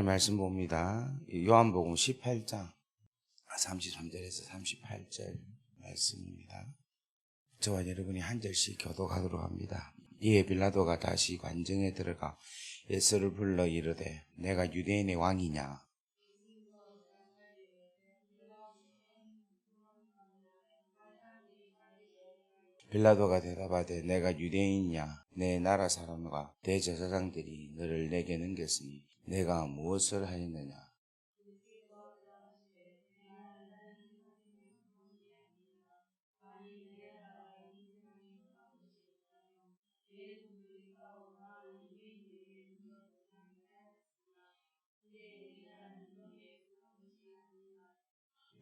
하나님 말씀 봅니다. 요한복음 18장 33절에서 38절 말씀입니다. 저와 여러분이 한 절씩 교독하도록 합니다. 이에 빌라도가 다시 관정에 들어가 예수를 불러 이르되 내가 유대인의 왕이냐? 빌라도가 대답하되 내가 유대인이냐? 내 나라 사람과 대제사장들이 너를 내게 넘겼으니 내가 무엇을 하였느냐?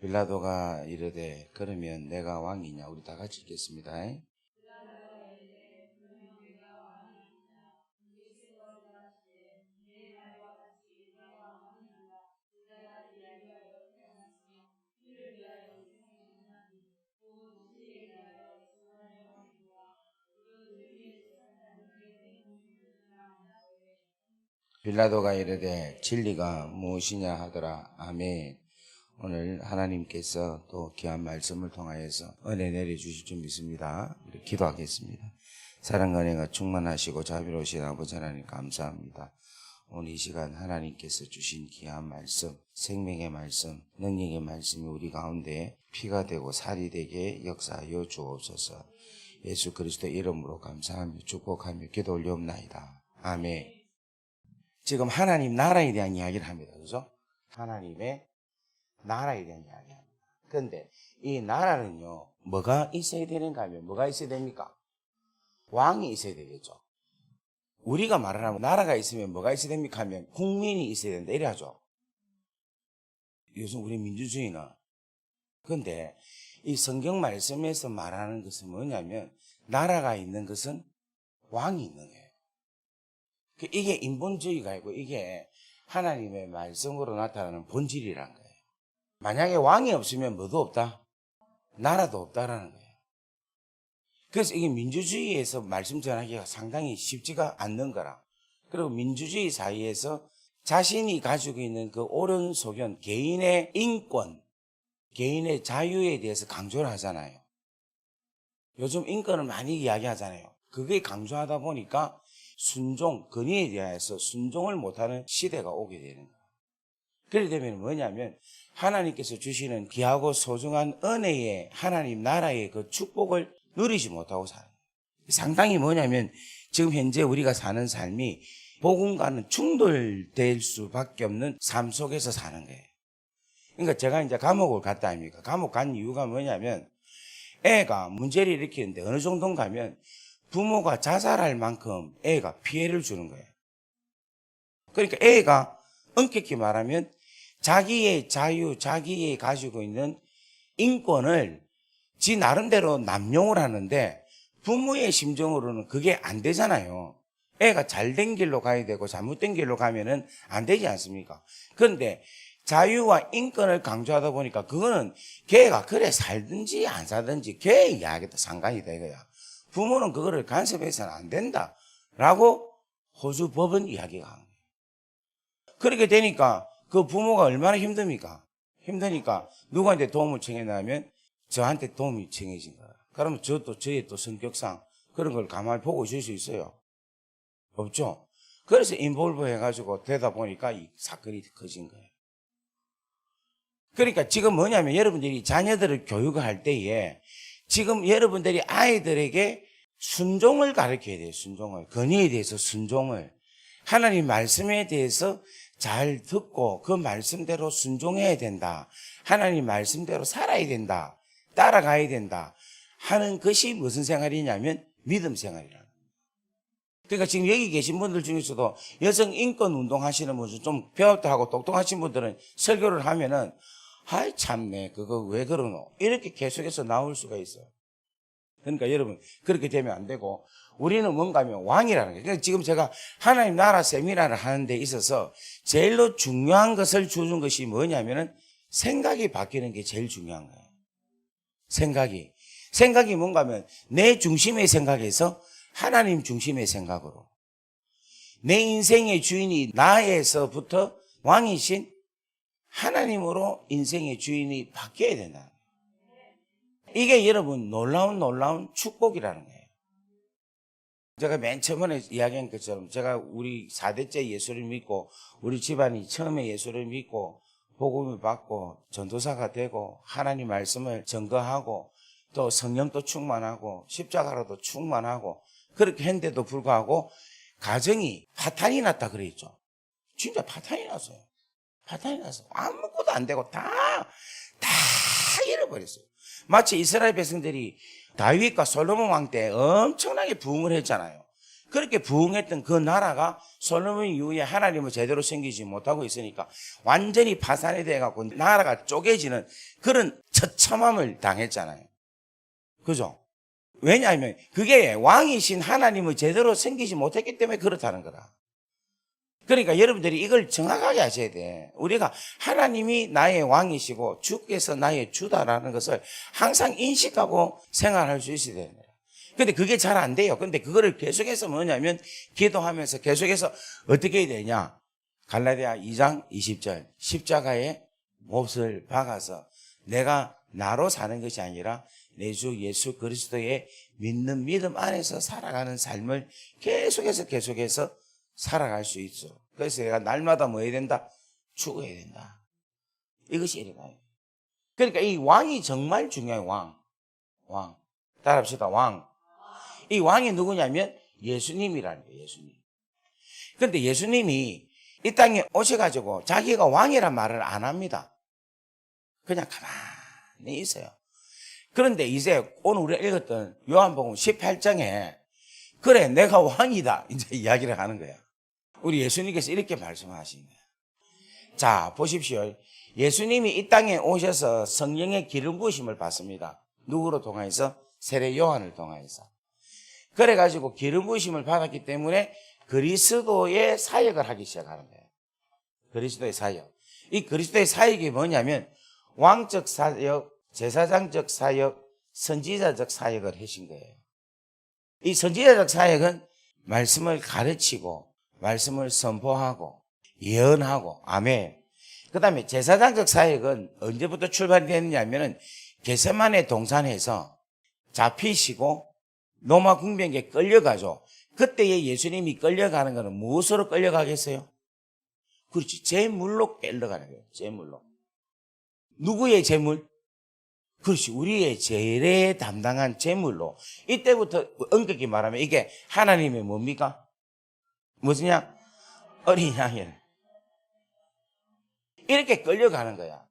빌라도가 이르되 그러면 내가 왕이냐? 우리 다 같이 읽겠습니다. 빌라도가 이르되 진리가 무엇이냐 하더라. 아멘. 오늘 하나님께서 또 귀한 말씀을 통하여서 은혜 내려주실 줄 믿습니다. 우리 기도하겠습니다. 사랑과 은혜가 충만하시고 자비로우신 아버지 하나님 감사합니다. 오늘 이 시간 하나님께서 주신 귀한 말씀, 생명의 말씀, 능력의 말씀이 우리 가운데 피가 되고 살이 되게 역사하여 주옵소서. 예수 그리스도의 이름으로 감사하며 축복하며 기도 올려옵나이다. 아멘. 지금 하나님 나라에 대한 이야기를 합니다. 그죠? 하나님의 나라에 대한 이야기합니다. 그런데 이 나라는요, 뭐가 있어야 되는가 하면 뭐가 있어야 됩니까? 왕이 있어야 되겠죠. 우리가 말을 하면 나라가 있으면 뭐가 있어야 됩니까 하면 국민이 있어야 된다 이래 하죠. 요즘 우리 민주주의는. 그런데 이 성경 말씀에서 말하는 것은 뭐냐면 나라가 있는 것은 왕이 있는 거예요. 이게 인본주의가 아니고 이게 하나님의 말씀으로 나타나는 본질이란 거예요. 만약에 왕이 없으면 뭐도 없다? 나라도 없다라는 거예요. 그래서 이게 민주주의에서 말씀 전하기가 상당히 쉽지가 않는 거라. 그리고 민주주의 사이에서 자신이 가지고 있는 그 옳은 소견, 개인의 인권, 개인의 자유에 대해서 강조를 하잖아요. 요즘 인권을 많이 이야기하잖아요. 그게 강조하다 보니까 순종, 권위에 대해서 순종을 못하는 시대가 오게 되는 거예요. 그렇게 되면 뭐냐면 하나님께서 주시는 귀하고 소중한 은혜의 하나님 나라의 그 축복을 누리지 못하고 살아요. 상당히 뭐냐면 지금 현재 우리가 사는 삶이 복음과는 충돌될 수밖에 없는 삶 속에서 사는 거예요. 그러니까 제가 이제 감옥을 갔다 아닙니까? 감옥 간 이유가 뭐냐면 애가 문제를 일으키는데 어느 정도인가 하면 부모가 자살할 만큼 애가 피해를 주는 거예요. 그러니까 애가 엄격히 말하면 자기의 자유, 자기의 가지고 있는 인권을 지 나름대로 남용을 하는데 부모의 심정으로는 그게 안 되잖아요. 애가 잘된 길로 가야 되고 잘못된 길로 가면은 안 되지 않습니까? 그런데 자유와 인권을 강조하다 보니까 그거는 걔가 그래 살든지 안 살든지 걔의 이야기도 상관이 돼 이거야. 부모는 그거를 간섭해서는 안 된다라고 호주 법은 이야기가 하는 거예요. 그렇게 되니까 그 부모가 얼마나 힘듭니까? 힘드니까 누구한테 도움을 청했냐면 저한테 도움이 청해진 거야. 그러면 저의 또 성격상 그런 걸 가만히 보고 있을 수 있어요? 없죠? 그래서 인볼브 해가지고 되다 보니까 이 사건이 커진 거예요. 그러니까 지금 뭐냐면 여러분들이 자녀들을 교육할 때에 지금 여러분들이 아이들에게 순종을 가르쳐야 돼요. 순종을. 권위에 대해서 순종을. 하나님 말씀에 대해서 잘 듣고 그 말씀대로 순종해야 된다. 하나님 말씀대로 살아야 된다. 따라가야 된다. 하는 것이 무슨 생활이냐면 믿음 생활이라는 거예요. 그러니까 지금 여기 계신 분들 중에서도 여성 인권 운동 하시는 분들 좀 배웠다 하고 똑똑하신 분들은 설교를 하면은 아이 참네 그거 왜 그러노 이렇게 계속해서 나올 수가 있어요. 그러니까 여러분 그렇게 되면 안 되고 우리는 뭔가 하면 왕이라는 거예요. 그러니까 지금 제가 하나님 나라 세미나를 하는 데 있어서 제일로 중요한 것을 주는 것이 뭐냐면은 생각이 바뀌는 게 제일 중요한 거예요. 생각이 뭔가 하면 내 중심의 생각에서 하나님 중심의 생각으로 내 인생의 주인이 나에서부터 왕이신 하나님으로 인생의 주인이 바뀌어야 된다. 이게 여러분 놀라운 축복이라는 거예요. 제가 맨 처음에 이야기한 것처럼 제가 우리 4대째 예수를 믿고 우리 집안이 처음에 예수를 믿고 복음을 받고 전도사가 되고 하나님 말씀을 증거하고 또 성령도 충만하고 십자가로도 충만하고 그렇게 했는데도 불구하고 가정이 파탄이 났다 그랬죠. 진짜 파탄이 났어요. 파탄이 났어요. 아무것도 안 되고 다 잃어버렸어요. 마치 이스라엘 백성들이 다윗과 솔로몬 왕 때 엄청나게 부흥을 했잖아요. 그렇게 부흥했던 그 나라가 솔로몬 이후에 하나님을 제대로 섬기지 못하고 있으니까 완전히 파산이 돼갖고 나라가 쪼개지는 그런 처참함을 당했잖아요. 그죠? 왜냐하면 그게 왕이신 하나님을 제대로 섬기지 못했기 때문에 그렇다는 거라. 그러니까 여러분들이 이걸 정확하게 하셔야 돼. 우리가 하나님이 나의 왕이시고 주께서 나의 주다라는 것을 항상 인식하고 생활할 수 있어야 되는 거예요. 근데 그게 잘 안 돼요. 근데 그거를 계속해서 뭐냐면 기도하면서 계속해서 어떻게 해야 되냐. 갈라디아 2장 20절 십자가에 못을 박아서 내가 나로 사는 것이 아니라 내 주 예수 그리스도의 믿는 믿음 안에서 살아가는 삶을 계속해서 살아갈 수 있어. 그래서 내가 날마다 뭐 해야 된다? 죽어야 된다. 이것이 일어나요. 그러니까 이 왕이 정말 중요해요. 왕. 따라합시다. 왕. 이 왕이 누구냐면 예수님이라는 거예요. 예수님. 그런데 예수님이 이 땅에 오셔가지고 자기가 왕이란 말을 안 합니다. 그냥 가만히 있어요. 그런데 이제 오늘 우리가 읽었던 요한복음 18장에 그래 내가 왕이다 이제 이야기를 하는 거야. 우리 예수님께서 이렇게 말씀하신 거야. 자 보십시오. 예수님이 이 땅에 오셔서 성령의 기름 부으심을 받습니다. 누구로 통하여서? 세례 요한을 통하여서. 그래가지고 기름 부으심을 받았기 때문에 그리스도의 사역을 하기 시작하는 거예요. 그리스도의 사역. 이 그리스도의 사역이 뭐냐면 왕적 사역, 제사장적 사역, 선지자적 사역을 하신 거예요. 이 선지자적 사역은 말씀을 가르치고 말씀을 선포하고 예언하고 아멘. 그 다음에 제사장적 사역은 언제부터 출발이 됐느냐면은 겟세마네 동산에서 잡히시고 로마 군병에 끌려가죠. 그때에 예수님이 끌려가는 것은 무엇으로 끌려가겠어요? 그렇지. 제물로 끌려가는 거예요. 제물로. 누구의 제물? 그렇지. 우리의 제례에 담당한 제물로. 이때부터 엄격히 말하면 이게 하나님의 뭡니까? 무엇이냐? 어린 양이를. 이렇게 끌려가는 거야.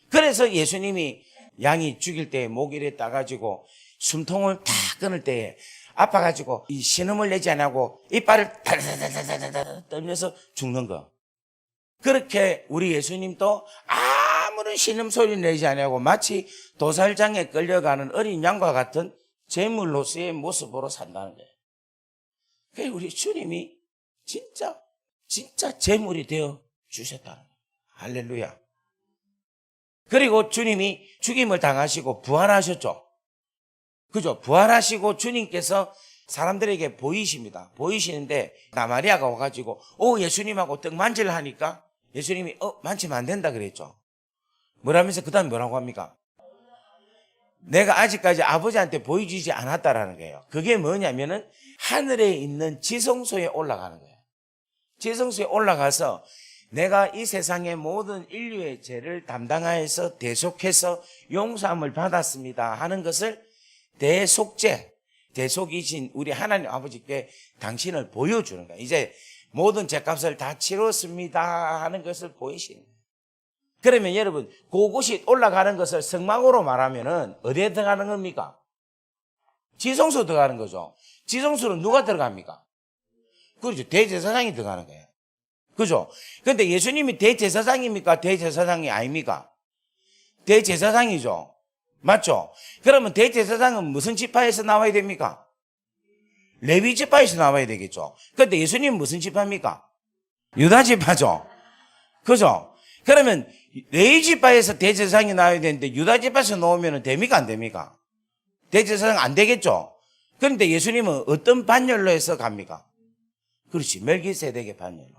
그래서 예수님이 양이 죽일 때 목이래 따가지고 숨통을 탁 끊을 때에 아파가지고 이 신음을 내지 않고 이빨을 다다다다다다 떨면서 죽는 거. 그렇게 우리 예수님도 아무런 신음소리 내지 않고 마치 도살장에 끌려가는 어린 양과 같은 제물로서의 모습으로 산다는 거예요. 그래서 우리 주님이 진짜 제물이 되어 주셨다는 거예요. 할렐루야. 그리고 주님이 죽임을 당하시고 부활하셨죠. 그죠? 부활하시고 주님께서 사람들에게 보이십니다. 보이시는데 나마리아가 와가지고 예수님하고 떡 만지를 하니까 예수님이 만지면 안 된다 그랬죠. 뭐라면서 그 다음에 뭐라고 합니까? 내가 아직까지 아버지한테 보여주지 않았다라는 거예요. 그게 뭐냐면은 하늘에 있는 지성소에 올라가는 거예요. 지성소에 올라가서 내가 이 세상의 모든 인류의 죄를 담당하여서 대속해서 용서함을 받았습니다 하는 것을 대속죄, 대속이신 우리 하나님 아버지께 당신을 보여주는 거예요. 이제 모든 죄값을 다 치렀습니다 하는 것을 보이시는 거예요. 그러면 여러분 그곳이 올라가는 것을 성막으로 말하면은 어디에 들어가는 겁니까? 지성소 들어가는 거죠. 지성소는 누가 들어갑니까? 그렇죠. 대제사장이 들어가는 거예요. 그죠? 근데 예수님이 대제사장입니까? 대제사장이 아닙니까? 대제사장이죠. 맞죠? 그러면 대제사장은 무슨 지파에서 나와야 됩니까? 레위 지파에서 나와야 되겠죠. 근데 예수님은 무슨 지파입니까? 유다 지파죠. 그죠? 그러면 레위 지파에서 대제사장이 나와야 되는데 유다 지파에서 나오면 됩니까? 안 됩니까? 대제사장 안 되겠죠. 그런데 예수님은 어떤 반열로 해서 갑니까? 그렇지. 멜기세덱의 반열로.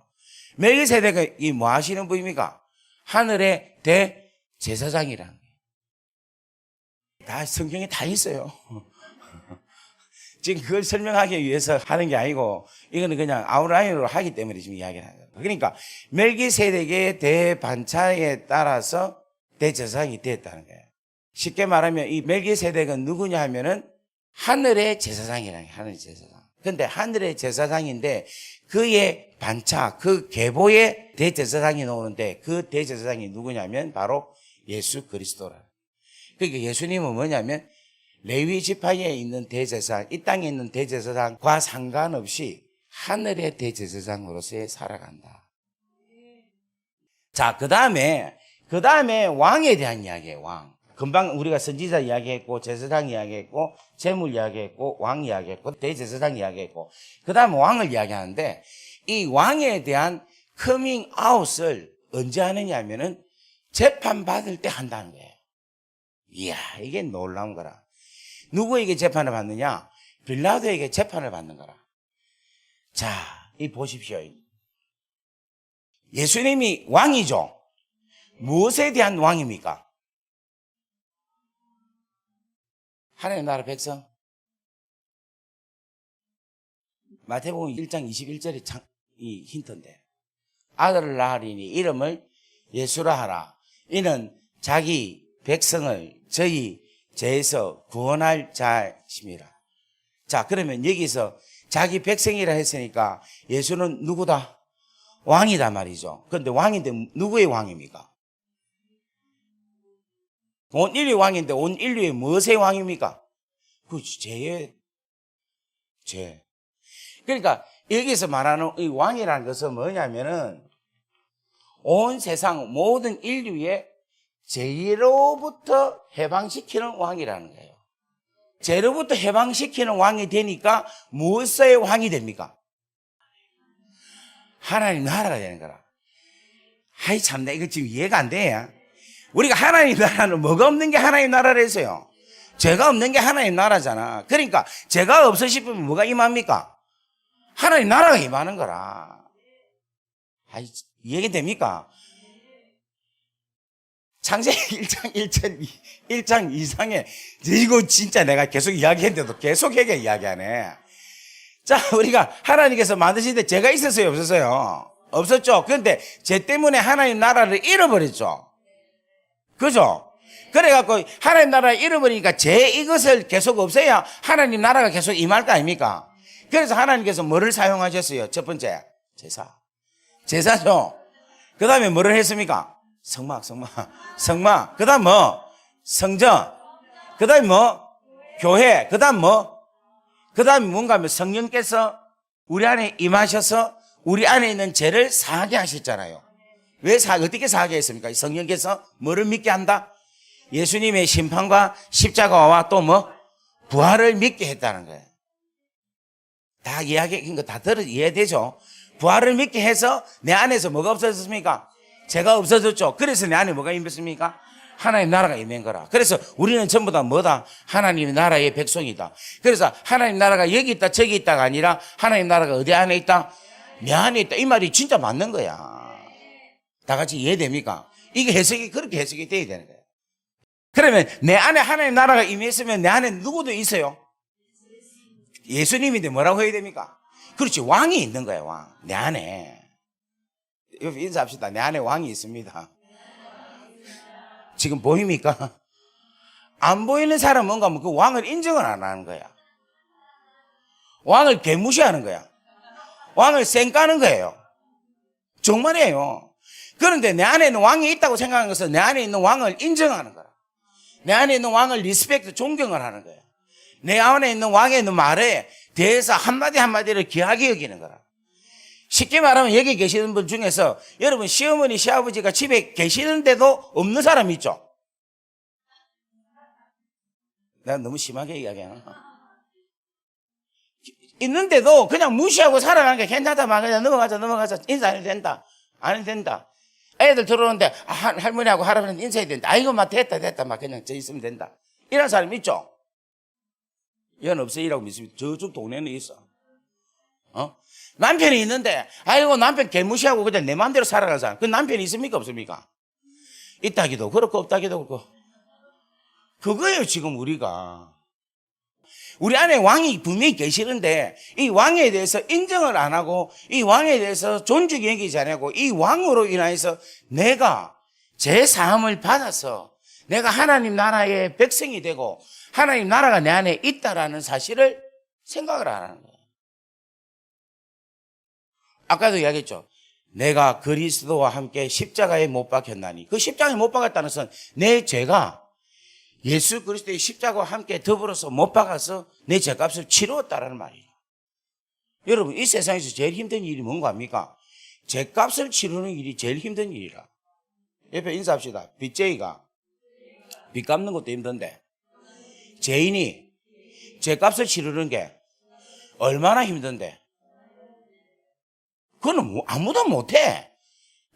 멜기세덱이 뭐 하시는 분입니까? 하늘의 대제사장이라는 거예요. 다 성경에 다 있어요. 지금 그걸 설명하기 위해서 하는 게 아니고 이거는 그냥 아웃라인으로 하기 때문에 지금 이야기를 하는 거예요. 그러니까 멜기세덱의 대반차에 따라서 대제사장이 됐다는 거예요. 쉽게 말하면 이 멜기세덱은 누구냐 하면은 하늘의 제사장이라는 거예요. 하늘의 제사장. 근데 하늘의 제사장인데 그의 반차, 그 계보의 대제사장이 나오는데 그 대제사장이 누구냐면 바로 예수 그리스도라. 그러니까 예수님은 뭐냐면 레위 지파에 있는 대제사장, 이 땅에 있는 대제사장과 상관없이 하늘의 대제사장으로서 살아간다. 자, 그 다음에 왕에 대한 이야기예요, 왕. 금방 우리가 선지자 이야기했고, 제사장 이야기했고, 제물 이야기했고, 왕 이야기했고, 대제사장 이야기했고, 그 다음에 왕을 이야기하는데, 이 왕에 대한 커밍 아웃을 언제 하느냐 하면은 재판받을 때 한다는 거예요. 이야, 이게 놀라운 거라. 누구에게 재판을 받느냐? 빌라도에게 재판을 받는 거라. 자, 이 보십시오. 예수님이 왕이죠. 무엇에 대한 왕입니까? 하나님 나라 백성. 마태복음 1장 21절이 이 힌트인데, 아들을 낳으리니 이름을 예수라 하라. 이는 자기 백성을 저희 죄에서 구원할 자심이라. 자, 그러면 여기서 자기 백성이라 했으니까 예수는 누구다? 왕이다 말이죠. 그런데 왕인데 누구의 왕입니까? 온 인류 왕인데 온 인류의 무엇의 왕입니까? 그 죄의 죄. 그러니까 여기서 말하는 이 왕이라는 것은 뭐냐면은 온 세상 모든 인류의 죄로부터 해방시키는 왕이라는 거예요. 죄로부터 해방시키는 왕이 되니까 무엇의 왕이 됩니까? 하나님 나라가 되는 거라. 아이 참나 이거 지금 이해가 안 돼. 우리가 하나님 나라는 뭐가 없는 게 하나님 나라라서요. 죄가 없는 게 하나님 나라잖아. 그러니까 죄가 없어 싶으면 뭐가 임합니까? 하나님 나라가 임하는 거라. 아이 이해가 됩니까? 창세기 1장 이상에 이거 진짜 내가 계속 이야기했는데도 계속 이야기하네. 자, 우리가 하나님께서 만드신 데 죄가 있었어요, 없었어요? 없었죠. 그런데 죄 때문에 하나님 나라를 잃어버렸죠. 그죠? 그래갖고 하나님 나라를 잃어버리니까 죄 이것을 계속 없애야 하나님 나라가 계속 임할 거 아닙니까? 그래서 하나님께서 뭐를 사용하셨어요? 첫 번째, 제사죠. 그 다음에 뭐를 했습니까? 성막. 그 다음 뭐? 성전. 그 다음에 뭐? 교회. 그 다음 뭐? 그 다음에 뭔가 하면 성령께서 우리 안에 임하셔서 우리 안에 있는 죄를 사하게 하셨잖아요. 어떻게 사하게 했습니까? 성령께서 뭐를 믿게 한다? 예수님의 심판과 십자가와 또 뭐? 부활을 믿게 했다는 거예요. 다 이야기한 거 다 이해되죠? 부활을 믿게 해서 내 안에서 뭐가 없어졌습니까? 죄가 없어졌죠. 그래서 내 안에 뭐가 임했습니까? 하나님 나라가 임한 거라. 그래서 우리는 전부 다 뭐다? 하나님 나라의 백성이다. 그래서 하나님 나라가 여기 있다 저기 있다가 아니라 하나님 나라가 어디 안에 있다? 내 안에 있다. 이 말이 진짜 맞는 거야. 다 같이 이해됩니까? 이게 그렇게 해석이 돼야 되는 거예요. 그러면 내 안에 하나님 나라가 임했으면 내 안에 누구도 있어요? 예수님인데 뭐라고 해야 됩니까? 그렇지, 왕이 있는 거예요, 왕. 내 안에. 인사합시다. 내 안에 왕이 있습니다. 지금 보입니까? 안 보이는 사람은 뭔가 그 왕을 인정을 안 하는 거야. 왕을 개무시하는 거야. 왕을 쌩까는 거예요. 정말이에요. 그런데 내 안에 있는 왕이 있다고 생각하는 것은 내 안에 있는 왕을 인정하는 거야. 내 안에 있는 왕을 리스펙트, 존경을 하는 거야. 내 안에 있는 왕의 말에 대해서 한마디를 귀하게 여기는 거라. 쉽게 말하면 여기 계시는 분 중에서 여러분 시어머니, 시아버지가 집에 계시는데도 없는 사람 있죠? 내가 너무 심하게 이야기하나? 있는데도 그냥 무시하고 살아가는 게 괜찮다 막 그냥 넘어가자 인사 안 해도 된다 안 해도 된다. 애들 들어오는데 할머니하고 할아버지한테 인사해야 된다. 아이고 막 됐다 막 그냥 저 있으면 된다. 이런 사람 있죠? 이건 없어요라고 믿습니다. 저쪽 동네는 있어. 남편이 있는데 아이고 남편 개무시하고 그냥 내 마음대로 살아가는 사람, 그 남편이 있습니까 없습니까? 있다기도 그렇고 없다기도 그렇고. 그거예요. 지금 우리 안에 왕이 분명히 계시는데 이 왕에 대해서 인정을 안 하고 이 왕에 대해서 존중이 여기지 않고 이 왕으로 인해서 내가 제 사함을 받아서 내가 하나님 나라의 백성이 되고 하나님 나라가 내 안에 있다라는 사실을 생각을 안 하는 거예요. 아까도 이야기했죠. 내가 그리스도와 함께 십자가에 못 박혔나니, 그 십자가에 못 박았다는 것은 내 죄가 예수 그리스도의 십자가와 함께 더불어서 못 박아서 내 죄값을 치루었다라는 말이에요. 여러분, 이 세상에서 제일 힘든 일이 뭔가 합니까? 죄값을 치르는 일이 제일 힘든 일이라. 옆에 인사합시다. 빚쟁이가 빚 갚는 것도 힘든데 죄인이 죄값을 치르는 게 얼마나 힘든데, 그거는 아무도 못해.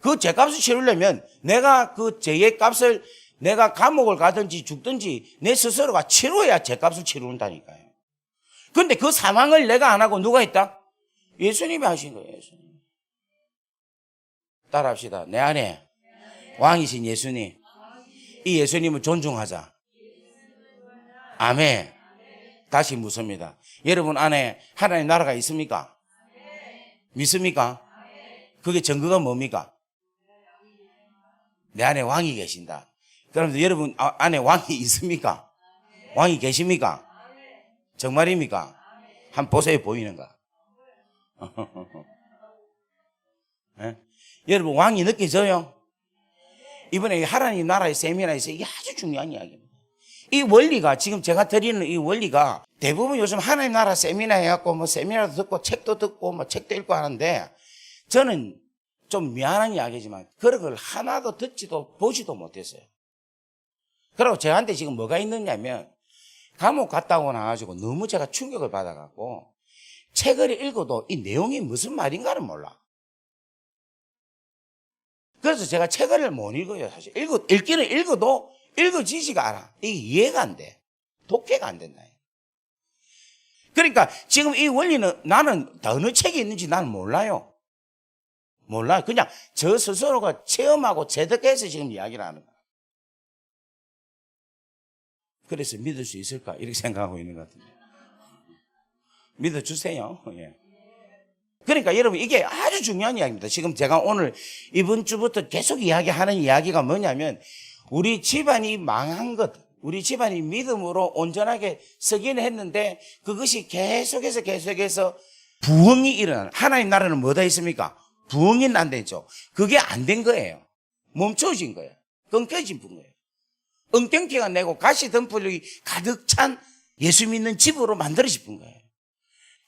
그 죄값을 치르려면 내가 그 죄의 값을 내가 감옥을 가든지 죽든지 내 스스로가 치러야 죄값을 치른다니까요. 그런데 그 사망을 내가 안 하고 누가 했다? 예수님이 하신 거예요. 예수님. 따라합시다. 내 안에 왕이신 예수님, 이 예수님을 존중하자. 아멘. 다시 묻습니다. 여러분 안에 하나님 나라가 있습니까? 믿습니까? 그게 증거가 뭡니까? 내 안에 왕이 계신다. 그럼 여러분 안에 왕이 있습니까? 왕이 계십니까? 정말입니까? 한번 보세요. 보이는가? 네? 여러분 왕이 느껴져요? 이번에 하나님 나라의 세미나에서 이게 아주 중요한 이야기입니다. 이 원리가, 지금 제가 드리는 이 원리가 대부분 요즘 하나님 나라 세미나 해갖고 뭐 세미나도 듣고 책도 듣고 뭐 책도 읽고 하는데, 저는 좀 미안한 이야기지만 그런 걸 하나도 듣지도 보지도 못했어요. 그리고 저한테 지금 뭐가 있느냐면, 감옥 갔다 오고 나가지고 너무 제가 충격을 받아갖고 책을 읽어도 이 내용이 무슨 말인가를 몰라. 그래서 제가 책을 못 읽어요. 사실 읽기는 읽어도 읽어지지가 않아. 이게 이해가 안 돼. 독해가 안 된다. 그러니까 지금 이 원리는 나는 어느 책이 있는지 나는 몰라요. 몰라요. 그냥 저 스스로가 체험하고 체득해서 지금 이야기를 하는 거야. 그래서 믿을 수 있을까? 이렇게 생각하고 있는 것 같은데. 믿어주세요. 예. 그러니까 여러분, 이게 아주 중요한 이야기입니다. 지금 제가 오늘 이번 주부터 계속 이야기하는 이야기가 뭐냐면, 우리 집안이 망한 것, 우리 집안이 믿음으로 온전하게 서기는 했는데 그것이 계속해서 부흥이 일어나는, 하나님 나라는 뭐다 있습니까? 부흥이 난다 했죠. 그게 안 된 거예요. 멈춰진 거예요. 끊겨진 거예요. 엉뚱티가 내고 가시 덤불이 가득 찬 예수 믿는 집으로 만들어진 거예요.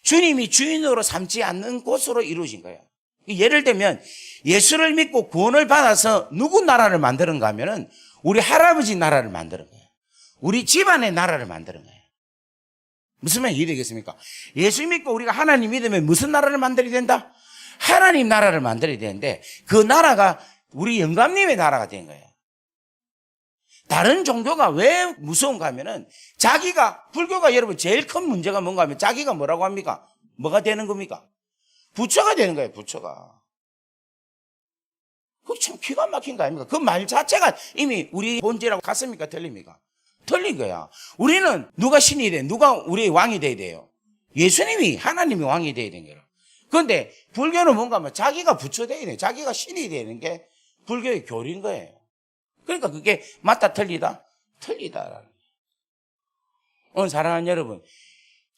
주님이 주인으로 삼지 않는 곳으로 이루어진 거예요. 예를 들면 예수를 믿고 구원을 받아서 누구 나라를 만드는가 하면은 우리 할아버지 나라를 만드는 거예요. 우리 집안의 나라를 만드는 거예요. 무슨 말이 이해되겠습니까? 예수 믿고 우리가 하나님 믿으면 무슨 나라를 만들어야 된다? 하나님 나라를 만들어야 되는데, 그 나라가 우리 영감님의 나라가 된 거예요. 다른 종교가 왜 무서운가 하면은, 자기가, 불교가 여러분 제일 큰 문제가 뭔가 하면 자기가 뭐라고 합니까? 뭐가 되는 겁니까? 부처가 되는 거예요. 부처가. 그게 참 기가 막힌 거 아닙니까? 그 말 자체가 이미 우리 본질하고 같습니까? 틀립니까? 틀린 거야. 우리는 누가 신이 돼? 누가 우리의 왕이 돼야 돼요? 예수님이, 하나님이 왕이 돼야 되는 거예요. 그런데 불교는 뭔가 하면 자기가 부처 돼야 돼요. 자기가 신이 되는 게 불교의 교리인 거예요. 그러니까 그게 맞다 틀리다? 틀리다라는 거예요. 오늘 사랑하는 여러분,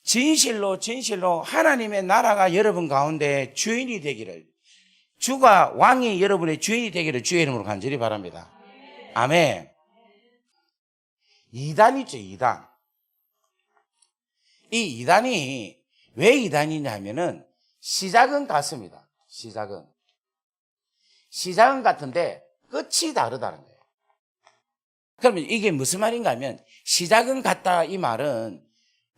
진실로 하나님의 나라가 여러분 가운데 주인이 되기를, 주가, 왕이 여러분의 주인이 되기를 주의 이름으로 간절히 바랍니다. 아멘. 이단이죠, 이단. 이 이단이 왜 이단이냐 하면은, 시작은 같습니다. 시작은 같은데 끝이 다르다는 거예요. 그러면 이게 무슨 말인가 하면, 시작은 같다 이 말은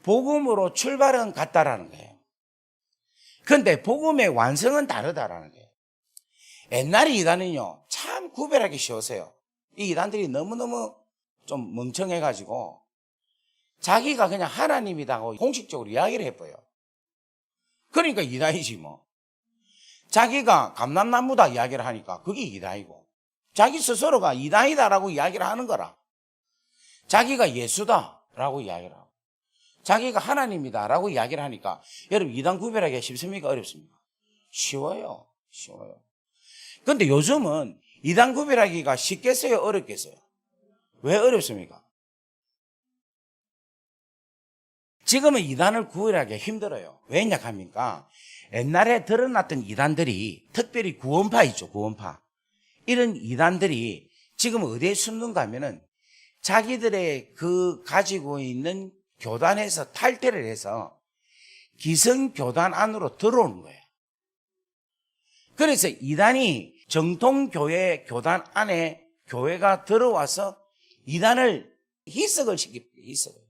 복음으로 출발은 같다라는 거예요. 그런데 복음의 완성은 다르다라는 거예요. 옛날에 이단은요, 참 구별하기 쉬웠어요. 이 이단들이 너무너무 좀 멍청해가지고 자기가 그냥 하나님이라고 공식적으로 이야기를 해버려요. 그러니까 이단이지 뭐. 자기가 감람나무다 이야기를 하니까 그게 이단이고, 자기 스스로가 이단이다라고 이야기를 하는 거라. 자기가 예수다라고 이야기를 하고, 자기가 하나님이다라고 이야기를 하니까, 여러분 이단 구별하기가 쉽습니까? 어렵습니까? 쉬워요. 쉬워요. 근데 요즘은 이단 구별하기가 쉽겠어요? 어렵겠어요? 왜 어렵습니까? 지금은 이단을 구별하기가 힘들어요. 왜냐 합니까? 옛날에 드러났던 이단들이, 특별히 구원파 있죠, 구원파. 이런 이단들이 지금 어디에 숨는가 하면은 자기들의 그 가지고 있는 교단에서 탈퇴를 해서 기성교단 안으로 들어오는 거예요. 그래서 이단이 정통교회 교단 안에 교회가 들어와서 이단을 희석을 시킵니다. 희석을.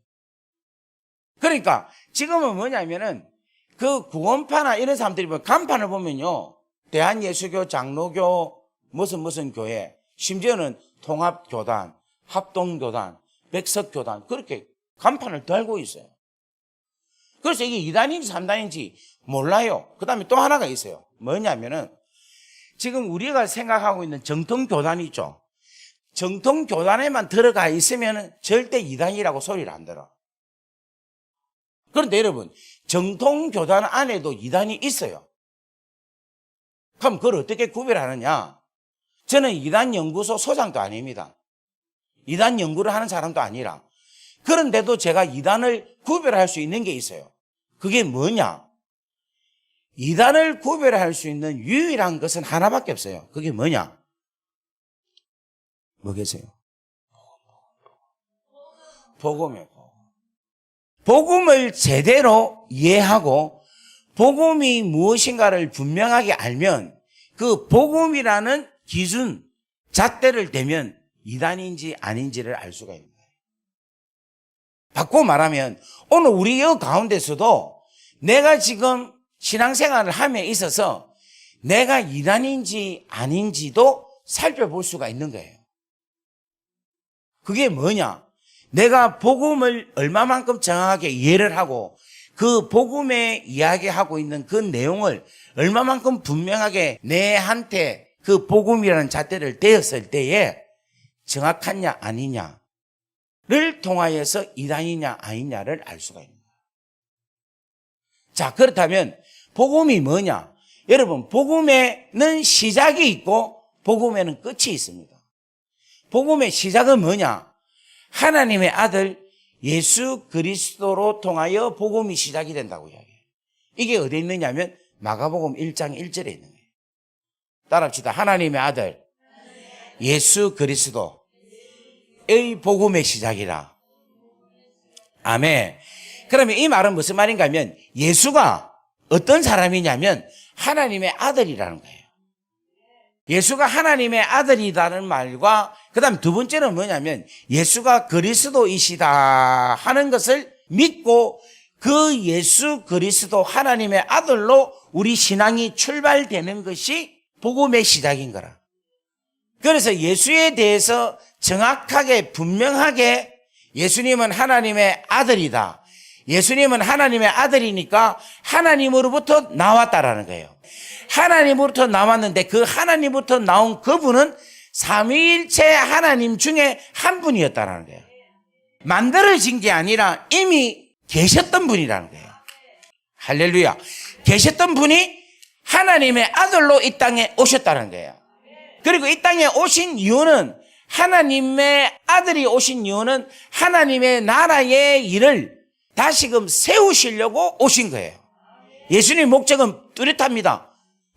그러니까 지금은 뭐냐면은 그 구원파나 이런 사람들이 간판을 보면요, 대한예수교, 장로교, 무슨 교회, 심지어는 통합교단, 합동교단, 백석교단, 그렇게 간판을 달고 있어요. 그래서 이게 2단인지 3단인지 몰라요. 그 다음에 또 하나가 있어요. 뭐냐면은 지금 우리가 생각하고 있는 정통교단이 있죠. 정통교단에만 들어가 있으면 절대 2단이라고 소리를 안 들어. 그런데 여러분, 정통교단 안에도 2단이 있어요. 그럼 그걸 어떻게 구별하느냐? 저는 2단 연구소 소장도 아닙니다. 2단 연구를 하는 사람도 아니라. 그런데도 제가 2단을 구별할 수 있는 게 있어요. 그게 뭐냐? 2단을 구별할 수 있는 유일한 것은 하나밖에 없어요. 그게 뭐냐? 뭐겠어요? 복음이에요. 복음을 제대로 이해하고 복음이 무엇인가를 분명하게 알면 그 복음이라는 기준, 잣대를 대면 2단인지 아닌지를 알 수가 있는 거예요. 바꿔 말하면 오늘 우리 여 가운데서도 내가 지금 신앙생활을 함에 있어서 내가 2단인지 아닌지도 살펴볼 수가 있는 거예요. 그게 뭐냐? 내가 복음을 얼마만큼 정확하게 이해를 하고 그 복음에 이야기하고 있는 그 내용을 얼마만큼 분명하게 내한테 그 복음이라는 잣대를 대었을 때에 정확하냐 아니냐를 통하여서 2단이냐 아니냐를 알 수가 있는 거예요. 자, 그렇다면 복음이 뭐냐? 여러분, 복음에는 시작이 있고 복음에는 끝이 있습니다. 복음의 시작은 뭐냐? 하나님의 아들 예수 그리스도로 통하여 복음이 시작이 된다고 이야기해요. 이게 어디에 있느냐면 마가복음 1장 1절에 있는 거예요. 따라합시다. 하나님의 아들 예수 그리스도의 복음의 시작이라. 아멘. 그러면 이 말은 무슨 말인가 하면 예수가 어떤 사람이냐면 하나님의 아들이라는 거예요. 예수가 하나님의 아들이라는 말과 그 다음 두 번째는 뭐냐면 예수가 그리스도이시다 하는 것을 믿고 그 예수 그리스도 하나님의 아들로 우리 신앙이 출발되는 것이 복음의 시작인 거라. 그래서 예수에 대해서 정확하게 분명하게 예수님은 하나님의 아들이다. 예수님은 하나님의 아들이니까 하나님으로부터 나왔다라는 거예요. 하나님으로부터 나왔는데 그 하나님으로부터 나온 그분은 삼위일체 하나님 중에 한 분이었다라는 거예요. 만들어진 게 아니라 이미 계셨던 분이라는 거예요. 할렐루야. 계셨던 분이 하나님의 아들로 이 땅에 오셨다는 거예요. 그리고 이 땅에 오신 이유는 하나님의 아들이 오신 이유는 하나님의 나라의 일을 다시금 세우시려고 오신 거예요. 예수님의 목적은 뚜렷합니다.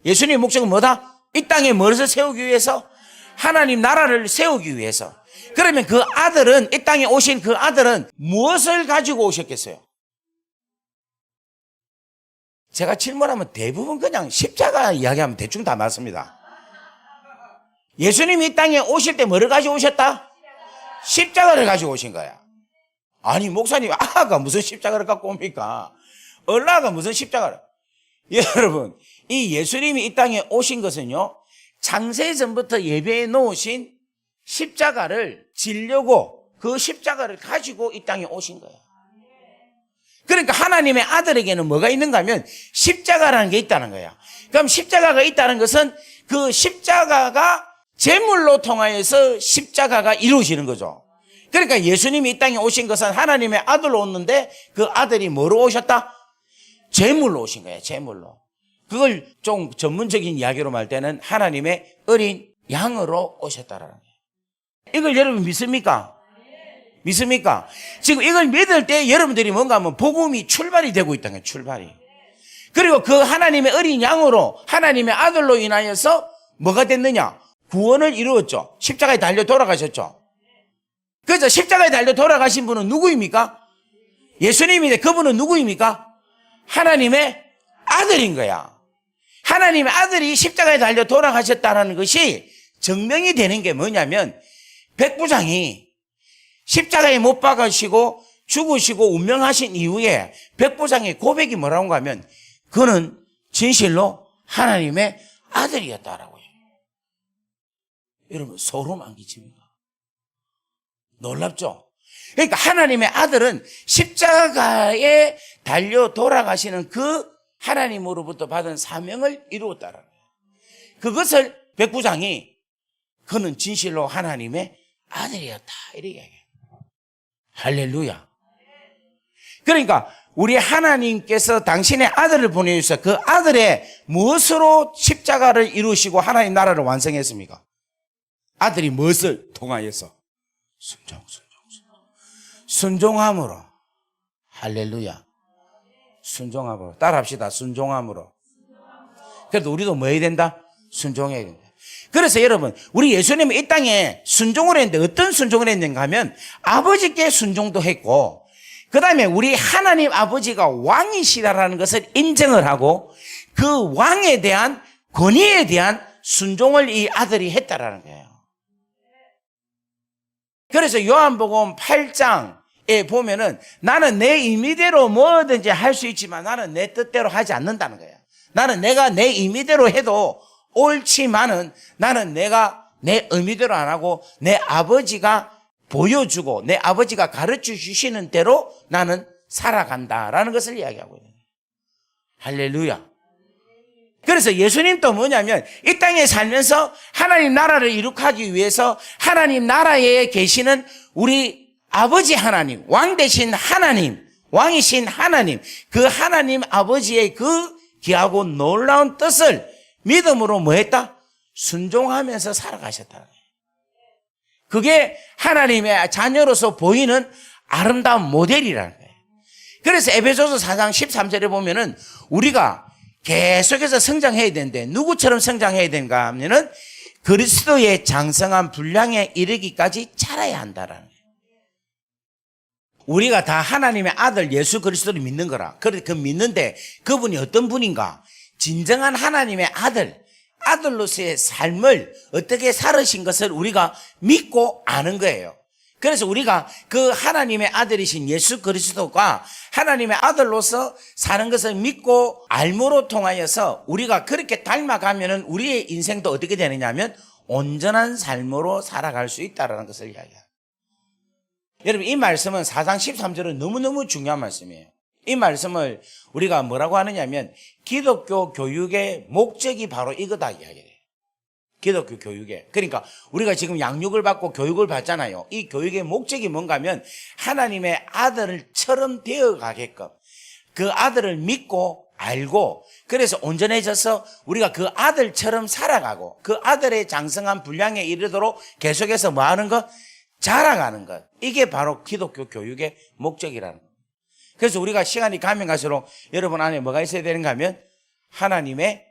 예수님의 목적은 뭐다? 이 땅에 무엇을 세우기 위해서? 하나님 나라를 세우기 위해서. 그러면 그 아들은, 이 땅에 오신 그 아들은 무엇을 가지고 오셨겠어요? 제가 질문하면 대부분 그냥 십자가 이야기하면 대충 다 맞습니다. 예수님이 이 땅에 오실 때 뭐를 가지고 오셨다? 십자가를 가지고 오신 거야. 아니 목사님, 아가 무슨 십자가를 갖고 옵니까? 얼라가 무슨 십자가를. 여러분, 이 예수님이 이 땅에 오신 것은요, 창세전부터 예배해 놓으신 십자가를 지려고 그 십자가를 가지고 이 땅에 오신 거예요. 그러니까 하나님의 아들에게는 뭐가 있는가 하면 십자가라는 게 있다는 거야. 그럼 십자가가 있다는 것은 그 십자가가 제물로 통하여서 십자가가 이루어지는 거죠. 그러니까 예수님이 이 땅에 오신 것은 하나님의 아들로 오는데 그 아들이 뭐로 오셨다? 제물로 오신 거예요. 제물로. 그걸 좀 전문적인 이야기로 말 때는 하나님의 어린 양으로 오셨다라는 거예요. 이걸 여러분 믿습니까? 믿습니까? 지금 이걸 믿을 때 여러분들이 뭔가 하면 복음이 출발이 되고 있다는 거예요. 출발이. 그리고 그 하나님의 어린 양으로 하나님의 아들로 인하여서 뭐가 됐느냐? 구원을 이루었죠. 십자가에 달려 돌아가셨죠. 그래서 십자가에 달려 돌아가신 분은 누구입니까? 예수님인데 그분은 누구입니까? 하나님의 아들인 거야. 하나님의 아들이 십자가에 달려 돌아가셨다는 것이 증명이 되는 게 뭐냐면 백부장이 십자가에 못 박으시고 죽으시고 운명하신 이후에 백부장의 고백이 뭐라고 하면 그는 진실로 하나님의 아들이었다라고요. 여러분 소름 안 끼칩니까? 놀랍죠? 그러니까 하나님의 아들은 십자가에 달려 돌아가시는 그 하나님으로부터 받은 사명을 이루었다라는 거예요. 그것을 백부장이 그는 진실로 하나님의 아들이었다 이렇게 얘기해요. 할렐루야. 그러니까 우리 하나님께서 당신의 아들을 보내주셔서 그 아들의 무엇으로 십자가를 이루시고 하나님 나라를 완성했습니까? 아들이 무엇을 통하여서? 순종함으로. 할렐루야. 순종함으로. 따라합시다. 순종함으로. 그래도 우리도 뭐 해야 된다? 순종해야 된다. 그래서 여러분, 우리 예수님은 이 땅에 순종을 했는데 어떤 순종을 했는가 하면 아버지께 순종도 했고, 그 다음에 우리 하나님 아버지가 왕이시라는 것을 인정을 하고 그 왕에 대한 권위에 대한 순종을 이 아들이 했다라는 거예요. 그래서 요한복음 8장에 보면은 나는 내 임의대로 뭐든지 할 수 있지만 나는 내 뜻대로 하지 않는다는 거예요. 나는 내가 내 임의대로 해도 옳지만은 나는 내가 내 의미대로 안 하고 내 아버지가 보여주고 내 아버지가 가르쳐 주시는 대로 나는 살아간다라는 것을 이야기하고 있는 거예요. 할렐루야. 그래서 예수님도 뭐냐면 이 땅에 살면서 하나님 나라를 이룩하기 위해서 하나님 나라에 계시는 우리 아버지 하나님, 왕 대신 하나님, 왕이신 하나님, 그 하나님 아버지의 그 귀하고 놀라운 뜻을 믿음으로 뭐 했다? 순종하면서 살아가셨다는 거예요. 그게 하나님의 자녀로서 보이는 아름다운 모델이라는 거예요. 그래서 에베소서 4장 13절에 보면은 우리가 계속해서 성장해야 되는데 누구처럼 성장해야 되는가 하면은 그리스도의 장성한 분량에 이르기까지 자라야 한다라는 거예요. 우리가 다 하나님의 아들 예수 그리스도를 믿는 거라. 그런데 그 믿는데 그분이 어떤 분인가? 진정한 하나님의 아들로서의 삶을 어떻게 살으신 것을 우리가 믿고 아는 거예요. 그래서 우리가 그 하나님의 아들이신 예수 그리스도가 하나님의 아들로서 사는 것을 믿고 알므로 통하여서 우리가 그렇게 닮아가면은 우리의 인생도 어떻게 되느냐면 온전한 삶으로 살아갈 수 있다는 것을 이야기해요. 여러분 이 말씀은 4장 13절은 너무너무 중요한 말씀이에요. 이 말씀을 우리가 뭐라고 하느냐면 기독교 교육의 목적이 바로 이거다 이야기해요. 기독교 교육에. 그러니까 우리가 지금 양육을 받고 교육을 받잖아요. 이 교육의 목적이 뭔가 하면 하나님의 아들처럼 되어가게끔 그 아들을 믿고 알고 그래서 온전해져서 우리가 그 아들처럼 살아가고 그 아들의 장성한 분량에 이르도록 계속해서 뭐 하는 것? 자라가는 것. 이게 바로 기독교 교육의 목적이라는 것. 그래서 우리가 시간이 가면 갈수록 여러분 안에 뭐가 있어야 되는가 하면 하나님의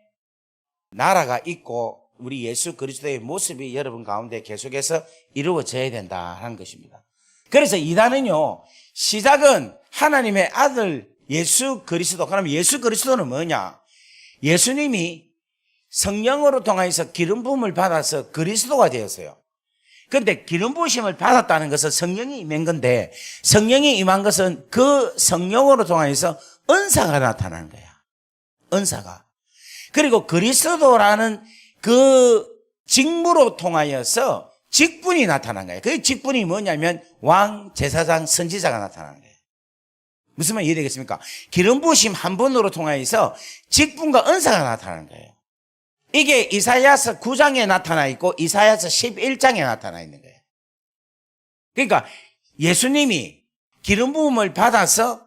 나라가 있고 우리 예수 그리스도의 모습이 여러분 가운데 계속해서 이루어져야 된다 하는 것입니다. 그래서 이단은요, 시작은 하나님의 아들 예수 그리스도. 그럼 예수 그리스도는 뭐냐? 예수님이 성령으로 통해서 기름 부음을 받아서 그리스도가 되었어요. 그런데 기름 부으심을 받았다는 것은 성령이 임한 건데 성령이 임한 것은 그 성령으로 통해서 은사가 나타나는 거야. 은사가. 그리고 그리스도라는 그 직무로 통하여서 직분이 나타난 거예요. 그 직분이 뭐냐면 왕, 제사장, 선지자가 나타나는 거예요. 무슨 말 이해되겠습니까? 기름 부으심 한 번으로 통하여서 직분과 은사가 나타나는 거예요. 이게 이사야서 9장에 나타나 있고 이사야서 11장에 나타나 있는 거예요. 그러니까 예수님이 기름 부음을 받아서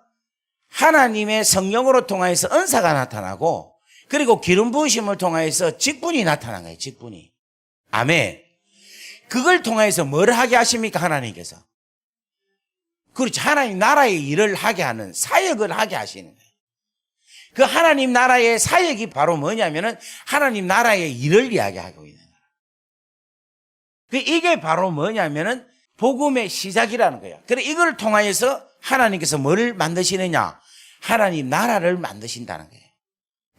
하나님의 성령으로 통하여서 은사가 나타나고, 그리고 기름 부으심을 통하여서 직분이 나타난 거예요. 직분이. 아멘. 그걸 통하여서 뭘 하게 하십니까? 하나님께서. 그렇지. 하나님 나라의 일을 하게 하는, 사역을 하게 하시는 거예요. 그 하나님 나라의 사역이 바로 뭐냐면은 하나님 나라의 일을 이야기하고 있는 거예요. 이게 바로 뭐냐면은 복음의 시작이라는 거예요. 그래, 이걸 통하여서 하나님께서 뭐를 만드시느냐? 하나님 나라를 만드신다는 거예요.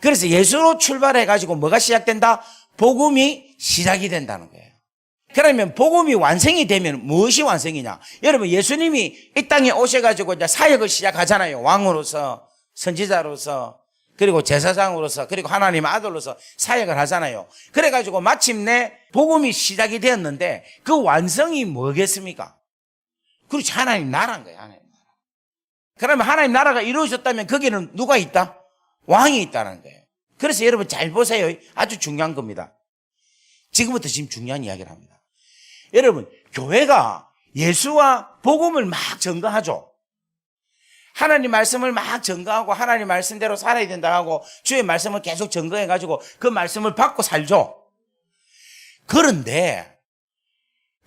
그래서 예수로 출발해가지고 뭐가 시작된다? 복음이 시작이 된다는 거예요. 그러면 복음이 완성이 되면 무엇이 완성이냐? 여러분, 예수님이 이 땅에 오셔가지고 이제 사역을 시작하잖아요. 왕으로서, 선지자로서, 그리고 제사장으로서, 그리고 하나님 아들로서 사역을 하잖아요. 그래가지고 마침내 복음이 시작이 되었는데 그 완성이 뭐겠습니까? 그렇지, 하나님 나라인 거예요. 하나님 나라. 그러면 하나님 나라가 이루어졌다면 거기는 누가 있다? 왕이 있다는 거예요. 그래서 여러분 잘 보세요. 아주 중요한 겁니다. 지금부터 지금 중요한 이야기를 합니다. 여러분, 교회가 예수와 복음을 막 전가하죠. 하나님 말씀을 막 전가하고 하나님 말씀대로 살아야 된다 하고 주의 말씀을 계속 전가해가지고 그 말씀을 받고 살죠. 그런데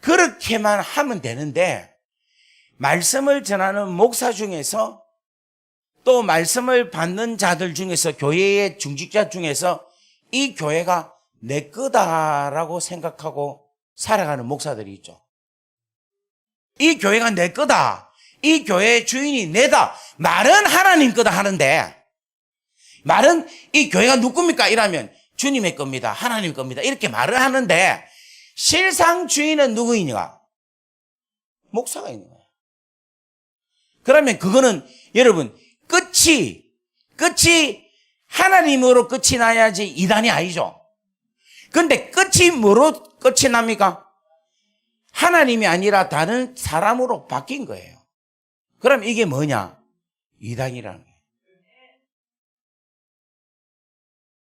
그렇게만 하면 되는데 말씀을 전하는 목사 중에서 또 말씀을 받는 자들 중에서 교회의 중직자 중에서 이 교회가 내 거다라고 생각하고 살아가는 목사들이 있죠. 이 교회가 내 거다. 이 교회의 주인이 내다. 말은 하나님 거다 하는데 말은 이 교회가 누굽니까? 이라면 주님의 겁니다. 하나님 겁니다. 이렇게 말을 하는데 실상 주인은 누구이냐? 목사가 있는 거예요. 그러면 그거는 여러분 끝이 하나님으로 끝이 나야지 이단이 아니죠. 근데 끝이 뭐로 끝이 납니까? 하나님이 아니라 다른 사람으로 바뀐 거예요. 그럼 이게 뭐냐? 이단이라는 거예요.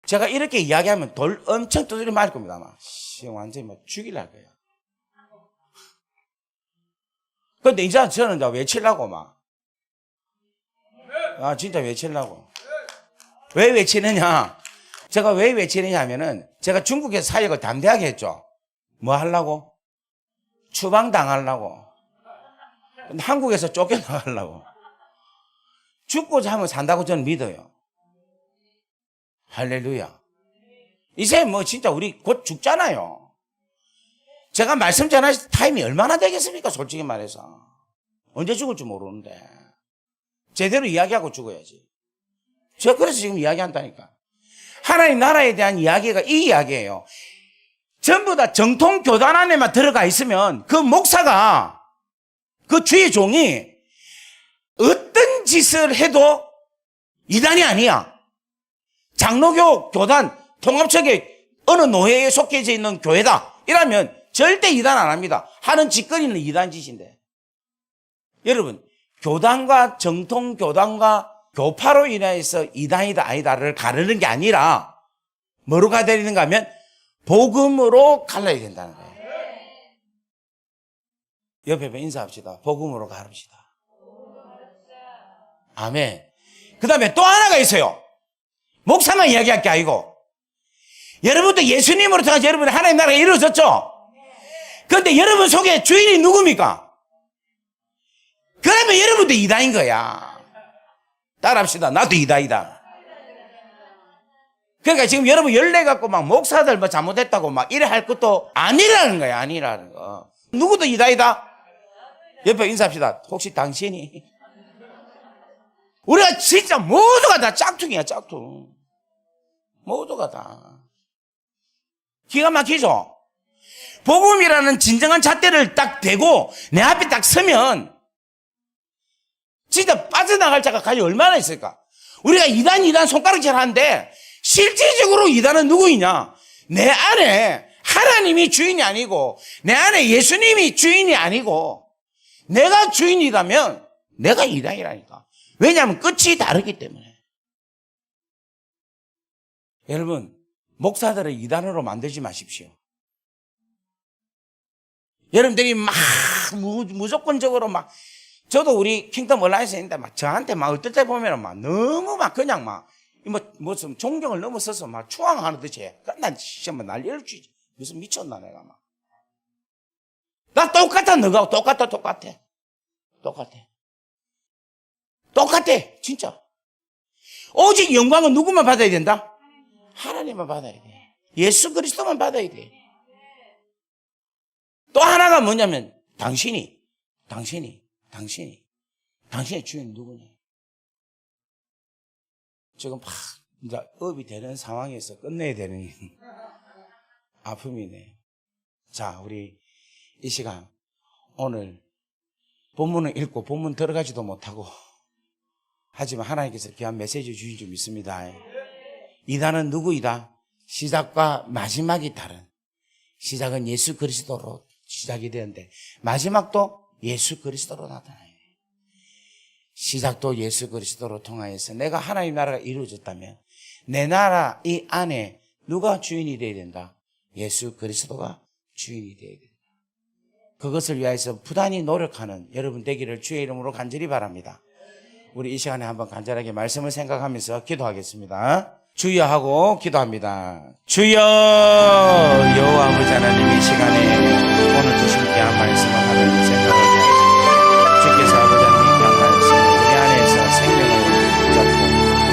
제가 이렇게 이야기하면 돌 엄청 두드려 맞을 겁니다. 아마 완전히 막 죽이려고 해요. 근데 이제 저는 이제 외치려고 막. 진짜 외치려고. 왜 외치느냐? 제가 왜 외치느냐 하면은 제가 중국에서 사역을 담대하게 했죠. 뭐 하려고? 추방당하려고. 한국에서 쫓겨나가려고. 죽고자 하면 산다고 저는 믿어요. 할렐루야. 이제 뭐 진짜 우리 곧 죽잖아요. 제가 말씀 전할 타임이 얼마나 되겠습니까? 솔직히 말해서. 언제 죽을지 모르는데. 제대로 이야기하고 죽어야지. 제가 그래서 지금 이야기한다니까. 하나님 나라에 대한 이야기가 이 이야기예요. 전부 다 정통 교단 안에만 들어가 있으면 그 목사가, 그 주의 종이 어떤 짓을 해도 이단이 아니야. 장로교, 교단, 통합척에 어느 노예에 속해져 있는 교회다. 이러면 절대 이단 안 합니다. 하는 짓거리는 이단 짓인데. 여러분, 교단과 정통 교단과 교파로 인해서 이단이다 아니다를 가르는 게 아니라 뭐로 가야 되는가 하면 복음으로 갈라야 된다는 거예요. 옆에 인사합시다. 복음으로 가릅시다. 아멘. 그 다음에 또 하나가 있어요. 목사만 이야기할 게 아니고 여러분도 예수님으로 통해서 여러분의 하나님 나라가 이루어졌죠. 그런데 여러분 속에 주인이 누굽니까? 그러면 여러분도 이단인 거야. 따라합시다. 나도 이단이다. 그러니까 지금 여러분 열내 갖고 막 목사들 뭐 잘못했다고 막 이래 할 것도 아니라는 거야. 아니라는 거. 누구도 이단이다. 옆에 인사합시다. 혹시 당신이? 우리가 진짜 모두가 다 짝퉁이야. 짝퉁. 모두가 다. 기가 막히죠? 복음이라는 진정한 잣대를 딱 대고 내 앞에 딱 서면 진짜 빠져나갈 자가 과연 얼마나 있을까? 우리가 이단 손가락질 하는데 실질적으로 이단은 누구이냐? 내 안에 하나님이 주인이 아니고 내 안에 예수님이 주인이 아니고 내가 주인이라면 내가 이단이라니까. 왜냐하면 끝이 다르기 때문에. 여러분, 목사들을 이단으로 만들지 마십시오. 여러분들이 막 무조건적으로 막, 저도 우리 킹덤 온라인에서 있는데 막 저한테 막 어떨 때 보면은 막 너무 막 그냥 막 무슨 존경을 넘어서서 막 추앙하는 듯이 난 진짜 막 난리를 치지. 무슨 미쳤나 내가 막. 나 똑같아 너가 똑같아. 진짜. 오직 영광은 누구만 받아야 된다? 하나님만 받아야 돼. 예수 그리스도만 받아야 돼. 또 하나가 뭐냐면 당신이 주인 누구니? 지금 막 이제 업이 되는 상황에서 끝내야 되는 아픔이네. 자, 우리 이 시간 오늘 본문을 읽고 본문 들어가지도 못하고 하지만 하나님께서 귀한 메시지 주신 줄 믿습니다. 이단은 누구이다? 시작과 마지막이 다른. 시작은 예수 그리스도로 시작이 되는데 마지막도 예수 그리스도로 나타나요. 시작도 예수 그리스도로 통하여서 내가 하나님 나라가 이루어졌다면 내 나라 이 안에 누가 주인이 되어야 된다? 예수 그리스도가 주인이 되어야 된다. 그것을 위해서 부단히 노력하는 여러분 되기를 주의 이름으로 간절히 바랍니다. 우리 이 시간에 한번 간절하게 말씀을 생각하면서 기도하겠습니다. 주여 하고 기도합니다. 주여, 여호와 아버지 하나님, 이 시간에 오늘 주신 귀한 말씀을 하나님 생각하게 하시고 주께서 아버지 하나님 귀한 말씀 우리 안에서 생명을 붙잡고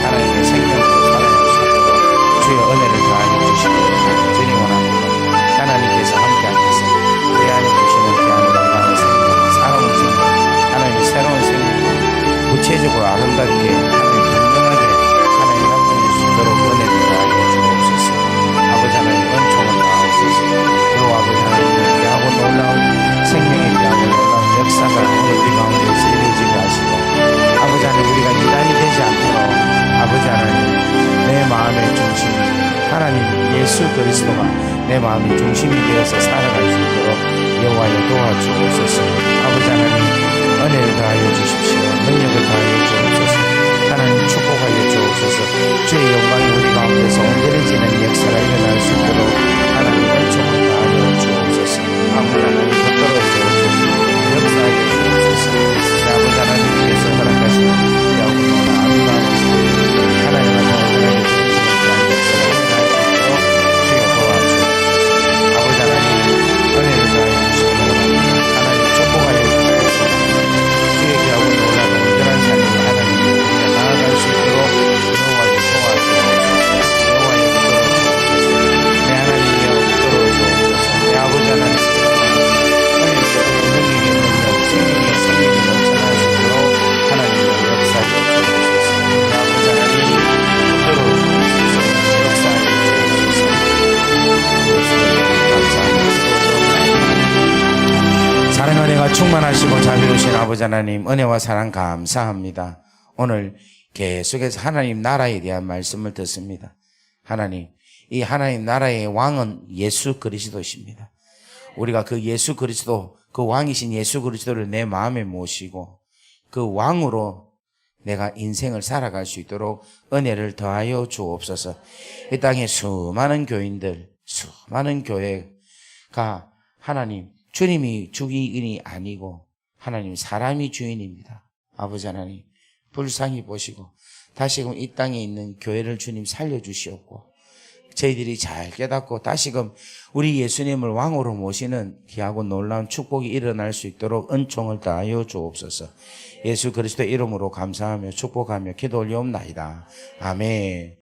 하나님의 생명으로 살아갈 수 있도록 주여 은혜를 더하여 주시기를 간절히 원합니다. 하나님께서 함께하셔서 우리 안에 주시는 귀한 건강한 생명, 살아온 생명, 하나님의 새로운 생명과 구체적으로 아름답게 하나님 분명하게 하나님 나타낼 수 있도록 은혜를 더하여 주옵소서. 아버지 하나님 은총을 더하옵소서. 여호와 아버지 하나님 귀하고 놀라운 생명의 귀하고 놀라운 역사가 오늘 우리 가운데서 이루어지게 하시고 아버지 하나님 우리가 이단이 되지 않도록 아버지 하나님 내 마음의 중심 하나님 예수 그리스도가 내 마음의 중심이 되어서 살아갈 수 있도록 여호와여 도와주옵소서. 아버지 하나님 은혜를 더하여 주십시오. 능력을 더하여 주옵소서. 하나님 축복하여 주옵소서. 주의 영광이 우리 가운데서 온전해지는 역사가 일어날 수 있도록 하나님 은총을 더하여 주옵소서. 아버지 하나님 붙들어 주옵소서. 역사하여 주옵소서. 아버지 하나님께서 허락하신 여호와 아름다운 하나님과 동일하게 주시는 귀한 역사가 일어날 수 있도록 주여 도와주옵소서. 아버지 하나님 은혜를 더하여 주시기 바랍니다. 하나님 축복하여 주옵소서. 주의 귀하고 놀라운 온전한 삶을 하나님 우리가 나아갈 수 있도록 여호와여 도와주옵소서. 여호와여 붙들어주옵소서. 내 하나님이여 붙들어주옵소서. 내 아버지 하나님 하나님께서 능력의 능력 생명의 생명이 넘쳐날 수 있도록 하나님의 역사하여 주옵소서. 내 아버지 하나님 붙들어주옵소서. 역사하여 주옵소서. 감사합니다. 사랑의 은혜가 충만하시고 자비로우신 아버지 하나님 은혜와 사랑 감사합니다. 오늘 계속해서 하나님 나라에 대한 말씀을 듣습니다. 하나님, 이 하나님 나라의 왕은 예수 그리스도십니다. 우리가 그 예수 그리스도, 그 왕이신 예수 그리스도를 내 마음에 모시고 그 왕으로 내가 인생을 살아갈 수 있도록 은혜를 더하여 주옵소서. 이 땅에 수많은 교인들, 수많은 교회가 하나님 주님이 주인이 아니고 하나님 사람이 주인입니다. 아버지 하나님 불쌍히 보시고 다시금 이 땅에 있는 교회를 주님 살려주시옵고 저희들이 잘 깨닫고 다시금 우리 예수님을 왕으로 모시는 귀하고 놀라운 축복이 일어날 수 있도록 은총을 다하여 주옵소서. 예수 그리스도의 이름으로 감사하며 축복하며 기도 올리옵나이다. 아멘.